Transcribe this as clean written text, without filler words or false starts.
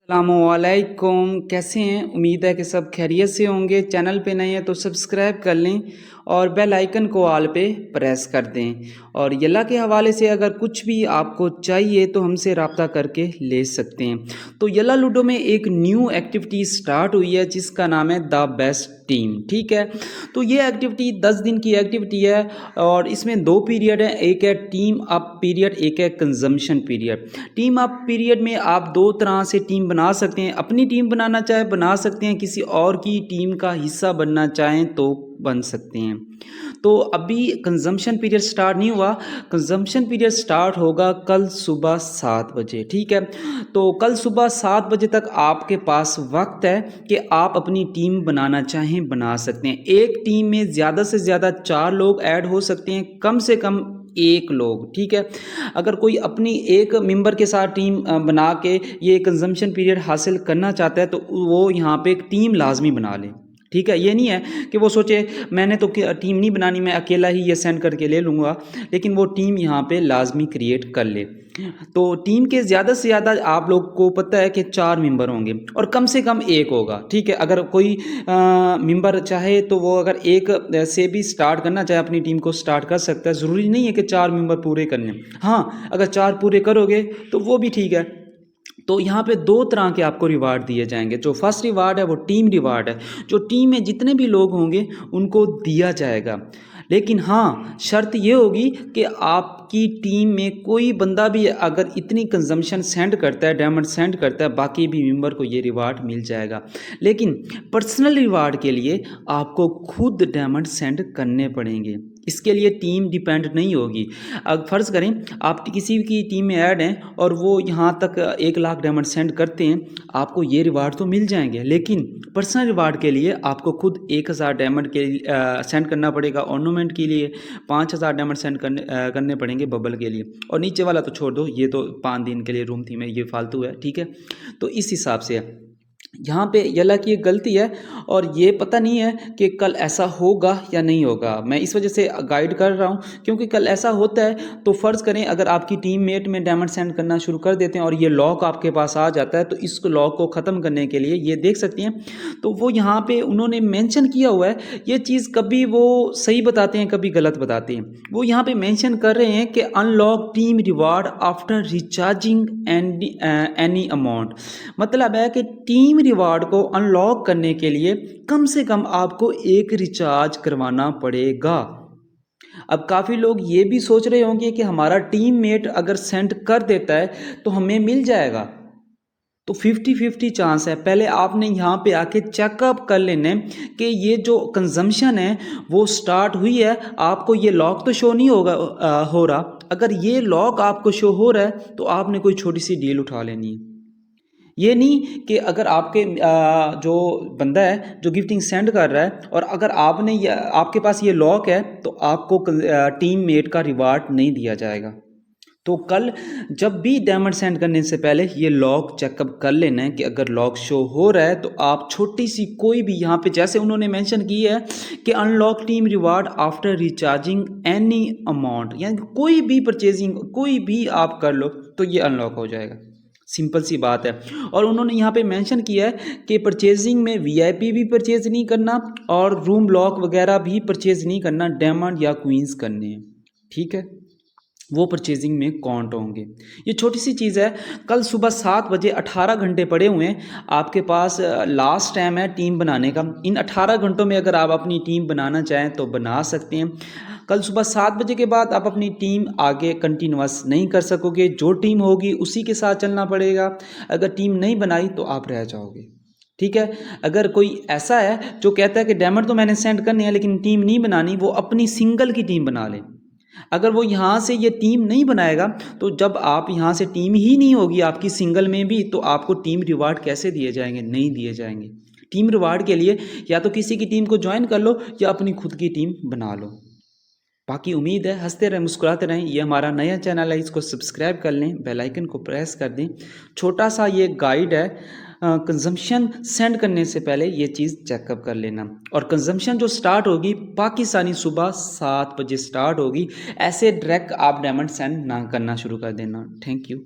अस्सलामुअलैकुम, कैसे हैं? उम्मीद है कि सब खैरियत से होंगे। चैनल पे नए हैं तो सब्सक्राइब कर लें और बेल आइकन को ऑल पे प्रेस कर दें। और यल्ला के हवाले से अगर कुछ भी आपको चाहिए तो हमसे रब्ता करके ले सकते हैं। तो यल्ला लूडो में एक न्यू एक्टिविटी स्टार्ट हुई है जिसका नाम है द बेस्ट टीम। ठीक है, तो ये एक्टिविटी 10 दिन की एक्टिविटी है और इसमें 2 पीरियड हैं, एक है टीम अप पीरियड, एक है consumption period. Team up period में आप 2 तरह से टीम बना सकते हैं। अपनी टीम बनाना चाहे बना सकते हैं, किसी और की टीम का हिस्सा बनना चाहें तो बन सकते हैं। तो अभी कंजम्पशन पीरियड स्टार्ट नहीं हुआ, कंजम्पशन पीरियड स्टार्ट होगा कल सुबह 7 बजे। ठीक है, तो कल सुबह 7 बजे तक आपके पास वक्त है कि आप अपनी टीम बनाना चाहें बना सकते हैं। एक टीम में ज़्यादा से ज़्यादा 4 लोग ऐड हो सकते हैं, कम से कम 1 लोग। ठीक है, अगर कोई अपनी एक मेंबर के साथ टीम बना के ये कंजम्पशन पीरियड हासिल करना चाहता है तो वो यहाँ पे एक टीम लाजमी बना ले। ठीक है, ये नहीं है कि वो सोचे मैंने तो टीम नहीं बनानी, मैं अकेला ही ये सेंड करके ले लूँगा, लेकिन वो टीम यहाँ पे लाजमी क्रिएट कर ले। तो टीम के ज़्यादा से ज़्यादा आप लोग को पता है कि 4 मेंबर होंगे और कम से कम 1 होगा। ठीक है, अगर कोई मेंबर चाहे तो वो अगर 1 से भी स्टार्ट करना चाहे अपनी टीम को स्टार्ट कर सकता है। ज़रूरी नहीं है कि 4 मेंबर पूरे करने। हाँ, अगर 4 पूरे करोगे तो वो भी ठीक है। तो यहाँ पे 2 तरह के आपको रिवार्ड दिए जाएंगे। जो फर्स्ट रिवार्ड है वो टीम रिवार्ड है, जो टीम में जितने भी लोग होंगे उनको दिया जाएगा। लेकिन हाँ, शर्त ये होगी कि आपकी टीम में कोई बंदा भी अगर इतनी कंजम्पशन सेंड करता है, डायमंड सेंड करता है, बाकी भी मेंबर को ये रिवार्ड मिल जाएगा। लेकिन पर्सनल रिवार्ड के लिए आपको खुद डायमंड सेंड करने पड़ेंगे। इसके लिए टीम डिपेंड नहीं होगी। अब फ़र्ज़ करें आप किसी की टीम में ऐड हैं और वो यहाँ तक 1 लाख डायमंड सेंड करते हैं, आपको ये रिवार्ड तो मिल जाएंगे, लेकिन पर्सनल रिवार्ड के लिए आपको खुद 1000 डायमंड के सेंड करना पड़ेगा। ऑर्नामेंट के लिए 5000 डायमंड सेंड करने पड़ेंगे बबल के लिए। और नीचे वाला तो छोड़ दो, ये तो 5 दिन के लिए रूम थी में, ये फालतू है। ठीक है, तो इस हिसाब से है। यहाँ पे यल्ला की एक गलती है और ये पता नहीं है कि कल ऐसा होगा या नहीं होगा। मैं इस वजह से गाइड कर रहा हूँ क्योंकि कल ऐसा होता है तो फ़र्ज़ करें अगर आपकी टीममेट में डायमंड सेंड करना शुरू कर देते हैं और ये लॉक आपके पास आ जाता है, तो इस लॉक को ख़त्म करने के लिए ये देख सकती हैं, तो वो यहाँ पे उन्होंने मेंशन किया हुआ है। ये चीज़ कभी वो सही बताते हैं, कभी गलत बताते हैं। वो यहाँ पे मेंशन कर रहे हैं कि unlock team reward after recharging any amount. मतलब है कि टीम रिवार्ड को अनलॉक करने के लिए कम से कम आपको 1 रिचार्ज करवाना पड़ेगा। अब काफ़ी लोग ये भी सोच रहे होंगे कि हमारा टीममेट अगर सेंड कर देता है तो हमें मिल जाएगा, तो 50-50 चांस है। पहले आपने यहाँ पे आके चेकअप कर लेना है कि ये जो कंजम्पशन है वो स्टार्ट हुई है। आपको ये लॉक तो शो नहीं होगा हो रहा। अगर ये लॉक आपको शो हो रहा है तो आपने कोई छोटी सी डील उठा लेनी है। ये नहीं कि अगर आपके जो बंदा है जो गिफ्टिंग सेंड कर रहा है और अगर आपके पास ये लॉक है तो आपको टीममेट का रिवार्ड नहीं दिया जाएगा। तो कल जब भी डायमंड सेंड करने से पहले ये लॉक चेकअप कर लेना है कि अगर लॉक शो हो रहा है तो आप छोटी सी कोई भी, यहाँ पे जैसे उन्होंने मेंशन की है कि unlock team reward after recharging any amount, यानी कोई भी परचेजिंग कोई भी आप कर लो तो ये अनलॉक हो जाएगा। सिंपल सी बात है। और उन्होंने यहाँ पे मेंशन किया है कि परचेजिंग में वीआईपी भी परचेज नहीं करना और रूम ब्लॉक वगैरह भी परचेज नहीं करना, डायमंड या क्वींस करने हैं। ठीक है, वो परचेजिंग में काउंट होंगे। ये छोटी सी चीज़ है। कल सुबह 7 बजे 18 घंटे पड़े हुए हैं आपके पास, लास्ट टाइम है टीम बनाने का। इन 18 घंटों में अगर आप अपनी टीम बनाना चाहें तो बना सकते हैं। कल सुबह 7 बजे के बाद आप अपनी टीम आगे कंटिन्यूअस नहीं कर सकोगे, जो टीम होगी उसी के साथ चलना पड़ेगा। अगर टीम नहीं बनाई तो आप रह जाओगे। ठीक है, अगर कोई ऐसा है जो कहता है कि डायमंड तो मैंने सेंड करने हैं लेकिन टीम नहीं बनानी, वो अपनी सिंगल की टीम बना ले। अगर वो यहाँ से ये टीम नहीं बनाएगा तो जब आप यहाँ से टीम ही नहीं होगी आपकी सिंगल में भी, तो आपको टीम रिवार्ड कैसे दिए जाएंगे? नहीं दिए जाएंगे। टीम रिवार्ड के लिए या तो किसी की टीम को ज्वाइन कर लो या अपनी खुद की टीम बना लो। बाकी उम्मीद है हंसते रहें मुस्कुराते रहें। ये हमारा नया चैनल है, इसको सब्सक्राइब कर लें, बेल आइकन को प्रेस कर दें। छोटा सा ये गाइड है, कंजम्पशन सेंड करने से पहले ये चीज़ चेकअप कर लेना। और कंजम्पशन जो स्टार्ट होगी पाकिस्तानी सुबह 7 बजे स्टार्ट होगी। ऐसे डायरेक्ट आप डायमंड सेंड ना करना शुरू कर देना। Thank you.